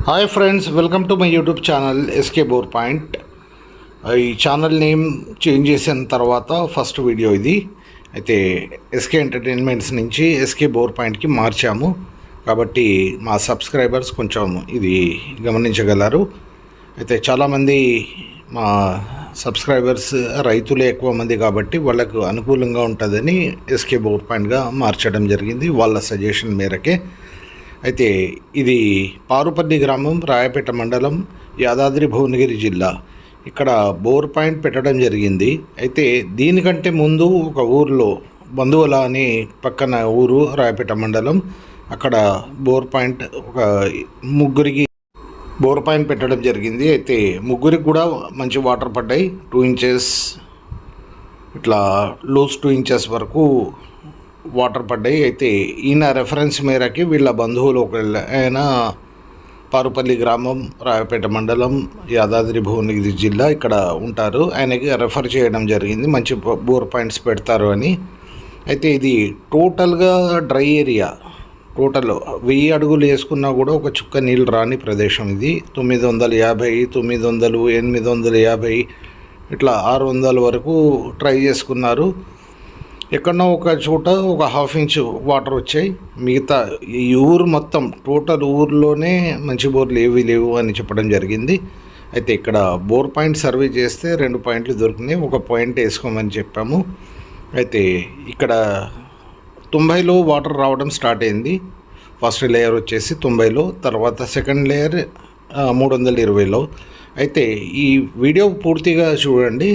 Hi friends, welcome to my YouTube channel SK bore point. ఈ channel name change చేసిన తర్వాత first video ఇది. అయితే ఎస్కే ఎంటర్టైన్మెంట్స్ నుంచి ఎస్కే బోర్ పాయింట్కి మార్చాము కాబట్టి మా సబ్స్క్రైబర్స్ కొంచెం ఇది గమనించగలరు. అయితే చాలామంది మా సబ్స్క్రైబర్స్ రైతులే ఎక్కువ మంది కాబట్టి వాళ్ళకు అనుకూలంగా ఉంటుందని ఎస్కే బోర్ పాయింట్గా మార్చడం జరిగింది వాళ్ళ సజెషన్ మేరకే. అయితే ఇది పారుపల్లి గ్రామం, రాయపేట మండలం, యాదాద్రి భువనగిరి జిల్లా. ఇక్కడ బోర్ పాయింట్ పెట్టడం జరిగింది. అయితే దీనికంటే ముందు ఒక ఊరిలో బంధువుల అని పక్కన ఊరు రాయపేట మండలం, అక్కడ బోర్ పాయింట్ ఒక ముగ్గురికి బోర్ పాయింట్ పెట్టడం జరిగింది. అయితే ముగ్గురికి కూడా మంచి వాటర్ పడ్డాయి. 2 inches ఇట్లా లూజ్ 2 inches వరకు వాటర్ పడ్డాయి. అయితే ఈయన రెఫరెన్స్ మేరకి వీళ్ళ బంధువులు ఆయన పారుపల్లి గ్రామం, రాయపేట మండలం, యాదాద్రి భువనగిరి జిల్లా ఇక్కడ ఉంటారు. ఆయనకి రెఫర్ చేయడం జరిగింది, మంచి బోర్ పాయింట్స్ పెడతారు అని. అయితే ఇది టోటల్గా డ్రై ఏరియా. టోటల్ 1000 అడుగులు వేసుకున్నా కూడా ఒక చుక్క నీళ్ళు రాని ప్రదేశం ఇది. 950, 900, 850 ఇట్లా 600 వరకు ట్రై చేసుకున్నారు. ఎక్కడో ఒక చోట ఒక 1/2 inch వాటర్ వచ్చాయి. మిగతా ఈ ఊరు మొత్తం టోటల్ ఊర్లోనే మంచి బోర్లు ఏవి లేవు అని చెప్పడం జరిగింది. అయితే ఇక్కడ బోర్ పాయింట్ సర్వే చేస్తే 2 పాయింట్లు దొరికినాయి. ఒక పాయింట్ వేసుకోమని చెప్పాము. అయితే ఇక్కడ 90లో వాటర్ రావడం స్టార్ట్ అయింది. ఫస్ట్ లేయర్ వచ్చేసి 90లో, తర్వాత సెకండ్ లేయర్ 320లో. అయితే ఈ వీడియో పూర్తిగా చూడండి.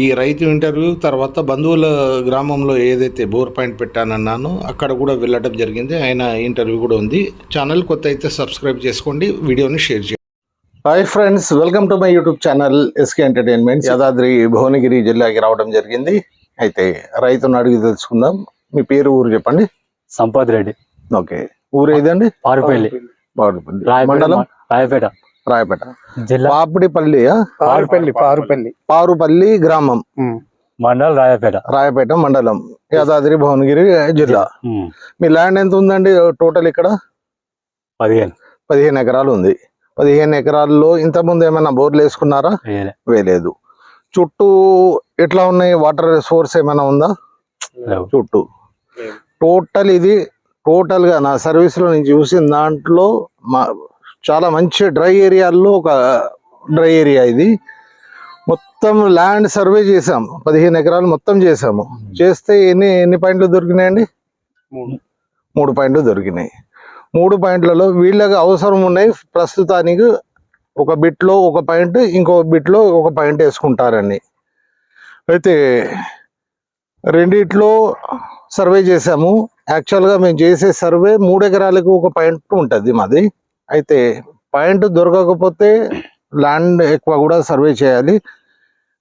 ఈ రైతు ఇంటర్వ్యూ తర్వాత బంధువుల గ్రామంలో ఏదైతే బోర్ పాయింట్ పెట్టానన్నానో అక్కడ కూడా వెళ్ళడం జరిగింది. ఆయన ఇంటర్వ్యూ కూడా ఉంది. ఛానల్ కొత్త అయితే సబ్స్క్రైబ్ చేసుకోండి, వీడియోని షేర్ చేయండి. Hi friends, welcome to my YouTube channel SK entertainments. Yadadri Bhuvanagiri జిల్లాకి రావడం జరిగింది. అయితే రైతును అడిగి తెలుసుకుందాం. మీ పేరు, ఊరు చెప్పండి. సంపత్ రెడ్డి. ఓకే, ఊరు ఏదండి? పారుపల్లి. మండలం రాయపేట, రాయపేట జిల్లా పాపిడిపల్లి, పారుపల్లి గ్రామం, మండలం రాయపేట మండలం, యాదాద్రి భువనగిరి జిల్లా. మీ ల్యాండ్ ఎంత ఉందండి టోటల్? ఇక్కడ 15 ఎకరాలు ఉంది. 15 ఎకరాల్లో ఇంతకుముందు ఏమైనా బోర్లు వేసుకున్నారా? వేయలేదు. చుట్టూ ఎట్లా ఉన్నాయి? వాటర్ సోర్స్ ఏమైనా ఉందా చుట్టూ? టోటల్ ఇది టోటల్గా నా సర్వీస్లో నేను చూసిన దాంట్లో చాలా మంచి డ్రై ఏరియాల్లో ఒక డ్రై ఏరియా ఇది. మొత్తం ల్యాండ్ సర్వే చేసాం, 15 ఎకరాలు మొత్తం చేసాము. చేస్తే ఎన్ని పాయింట్లు దొరికినాయండి? 3 పాయింట్లు దొరికినాయి. 3 పాయింట్లలో వీళ్ళకి అవసరం ఉన్నాయి. ప్రస్తుతానికి ఒక బిట్లో ఒక పాయింట్, ఇంకో బిట్లో ఒక పాయింట్ వేసుకుంటారని. అయితే రెండిట్లో సర్వే చేసాము. యాక్చువల్గా మేము చేసే సర్వే 3 ఎకరాలకు ఒక పాయింట్ ఉంటుంది మాది. అయితే పాయింట్ దొరకకపోతే ల్యాండ్ ఎక్కువ కూడా సర్వే చేయాలి.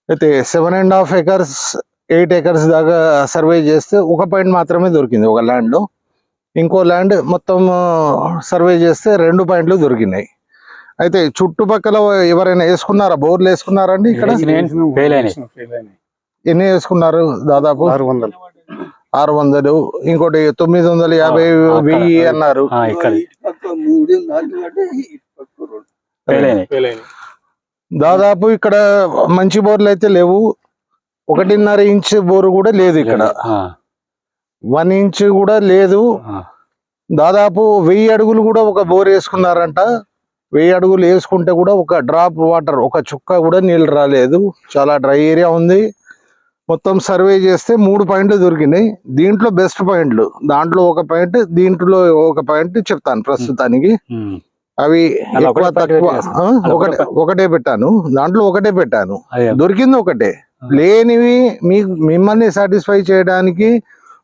అయితే 7.5 acres 8 acres దాకా సర్వే చేస్తే ఒక పాయింట్ మాత్రమే దొరికింది ఒక ల్యాండ్లో. ఇంకో ల్యాండ్ మొత్తం సర్వే చేస్తే 2 పాయింట్లు దొరికినాయి. అయితే చుట్టుపక్కల ఎవరైనా వేసుకున్నారా? బోర్లు వేసుకున్నారా అండి ఇక్కడ? ఎన్ని వేసుకున్నారు? దాదాపు 600, ఇంకోటి 950, 1000 అన్నారు. దాదాపు ఇక్కడ మంచి బోర్లు అయితే లేవు. 1.5 inch బోరు కూడా లేదు ఇక్కడ. 1 inch కూడా లేదు. దాదాపు 1000 అడుగులు కూడా ఒక బోర్ వేసుకున్నారంట. 1000 అడుగులు వేసుకుంటే కూడా ఒక డ్రాప్ వాటర్, ఒక చుక్క కూడా నీళ్ళు రాలేదు. చాలా డ్రై ఏరియా ఉంది. మొత్తం సర్వే చేస్తే 3 పాయింట్లు దొరికినాయి. దీంట్లో బెస్ట్ పాయింట్లు, దాంట్లో ఒక పాయింట్, దీంట్లో ఒక పాయింట్ చెప్తాను ప్రస్తుతానికి. అవి ఎక్కువ తక్కువ ఒకటే పెట్టాను. దాంట్లో ఒకటే పెట్టాను, దొరికింది ఒకటే. లేనివి మిమ్మల్ని సాటిస్ఫై చేయడానికి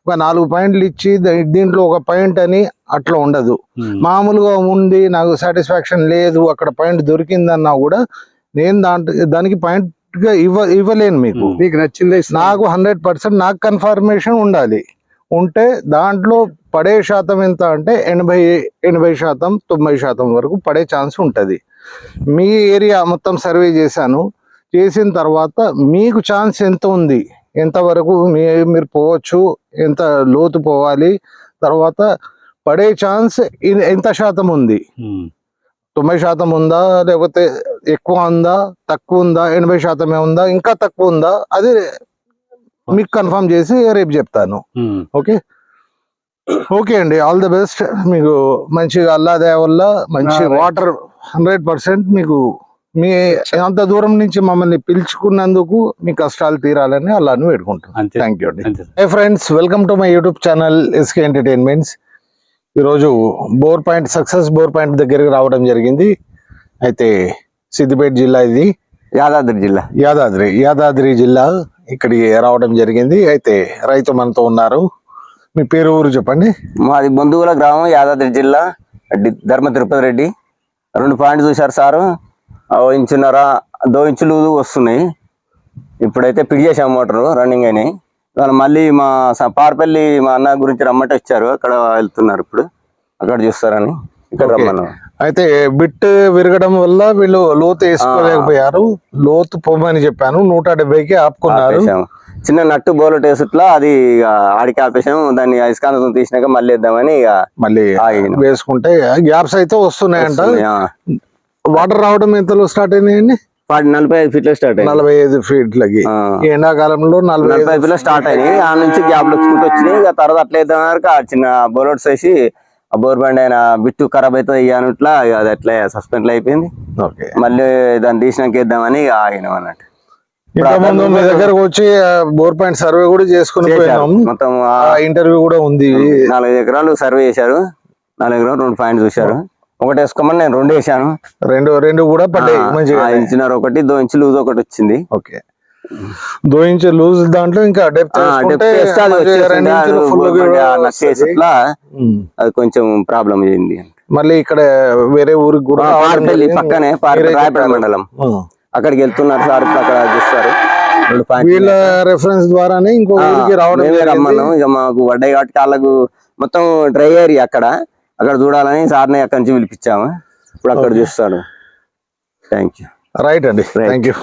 ఒక 4 పాయింట్లు ఇచ్చి దీంట్లో ఒక పాయింట్ అని అట్లా ఉండదు. మామూలుగా ఉంది, నాకు సాటిస్ఫాక్షన్ లేదు, అక్కడ పాయింట్ దొరికిందన్నా కూడా నేను దానికి పాయింట్ ఇవ్వలేను. మీకు నచ్చింది నాకు 100% నాకు కన్ఫర్మేషన్ ఉండాలి. ఉంటే దాంట్లో పడే శాతం ఎంత అంటే 80%, 90% వరకు పడే ఛాన్స్ ఉంటుంది. మీ ఏరియా మొత్తం సర్వే చేశాను. చేసిన తర్వాత మీకు ఛాన్స్ ఎంత ఉంది, ఎంతవరకు మీరు పోవచ్చు, ఎంత లోతు పోవాలి, తర్వాత పడే ఛాన్స్ ఎంత శాతం ఉంది 90% ఉందా, లేకపోతే ఎక్కువ ఉందా, తక్కువ ఉందా, 80% ఉందా, ఇంకా తక్కువ ఉందా, అది మీకు కన్ఫర్మ్ చేసి రేపు చెప్తాను. ఓకే ఓకే అండి, ఆల్ ది బెస్ట్. మీకు మంచిగా అల్లాదే వల్ల మంచి వాటర్ 100% మీకు మీ అంత దూరం నుంచి మమ్మల్ని పిలుచుకున్నందుకు మీ కష్టాలు తీరాలని అల్లాను వేడుకుంటాను. అంతే. థ్యాంక్ యూ అండి. అంతే. Hey friends, welcome to my YouTube channel SK entertainments. ఈరోజు bore point success bore point దగ్గరికి రావడం జరిగింది. అయితే సిద్దిపేట జిల్లా, ఇది యాదాద్రి జిల్లా ఇక్కడికి రావడం జరిగింది. అయితే రైతు మనతో ఉన్నారు. మీ పేరు, ఊరు చెప్పండి. మాది బొందుగుల గ్రామం, యాదాద్రి జిల్లా, ధర్మ తిరుపతి రెడ్డి. 2 పాయింట్లు చూశారు సారు, 1.5 ఇంచున్నర 2 ఇంచులు వస్తున్నాయి. ఇప్పుడైతే పిడి చేసాం, మోటారు రన్నింగ్ అయినాయి. ఇవాళ మళ్ళీ మా పార్పల్లి మా అన్న గురించి రమ్మంటే వచ్చారు, అక్కడ వెళ్తున్నారు. ఇప్పుడు అక్కడ చూస్తారని ఇక్కడ రమ్మన్నాం. అయితే బిట్ విరగడం వల్ల వీళ్ళు లోతు వేసుకోలేకపోయారు. లోతు పొమ్మని చెప్పాను, 170కి ఆపుకున్నారు. చిన్న నట్టు బోలట్ వేసుట్లా అది ఆడికి ఆపేసాము. దాన్ని అయస్కాంతం తీసినాక మళ్ళీ వేద్దామని ఇక మళ్ళీ వేసుకుంటే గ్యాప్స్ అయితే వస్తున్నాయంట. వాటర్ రావడం ఎంతలో స్టార్ట్ అయిందండి? 45 ఫీట్లో స్టార్ట్ అయ్యి 45 ఫీట్లకి ఎండాకాలంలో 45 ఫీట్లో స్టార్ట్ అయినాయి. ఆ నుంచి గ్యాప్లు వచ్చుకుంటూ వచ్చినాయి. ఇక తర్వాత అట్లా వేద్దాం, చిన్న బోలట్స్ వేసి ఆ బోర్ బండి అయినా బిట్టు ఖరాబ్ అవుతుంది అన్నట్లా అది అట్లా సస్పెండ్ అయిపోయింది. మళ్ళీ దాన్ని తీసినాక వేద్దామని ఆగినాం అన్నట్టు. ఇంతకుముందు మీ దగ్గరకు వచ్చి బోర్ పాయింట్ సర్వే కూడా చేసుకుని మొత్తం ఇంటర్వ్యూ కూడా ఉంది. 4 ఎకరాలు సర్వే చేశారు. 4 ఎకరాలు 2 పాయింట్ చూశారు. ఒకటి వేసుకోమని నేను 2 వేసాను. రెండు కూడా పడ్డాయి. 1.5 ఇంచున్నర ఒకటి, 2 ఇంచు లూజ్ ఒకటి వచ్చింది. ఓకే, 2 ఇంచు లూజ్ దాంట్లో ఇంకా డెప్త్ అది కొంచెం ప్రాబ్లం అయింది. మళ్ళీ ఇక్కడ వేరే ఊరికి కూడా పక్కనే రాయపేట మండలం అక్కడికి వెళ్తున్నారు సార్. అక్కడ చూస్తారు. వీళ్ళ రెఫరెన్స్ ద్వారానే ఇంకో ఊరికి రావడం రమ్మన్నాం. ఇక మాకు వడ్డాయి కాబట్టి వాళ్ళకు మొత్తం డ్రై ఏరియా అక్కడ చూడాలని సార్ని అక్కడి నుంచి పిలిపించాము. ఇప్పుడు అక్కడ చూస్తారు. Thank you. రైట్ అండి, థ్యాంక్ యూ.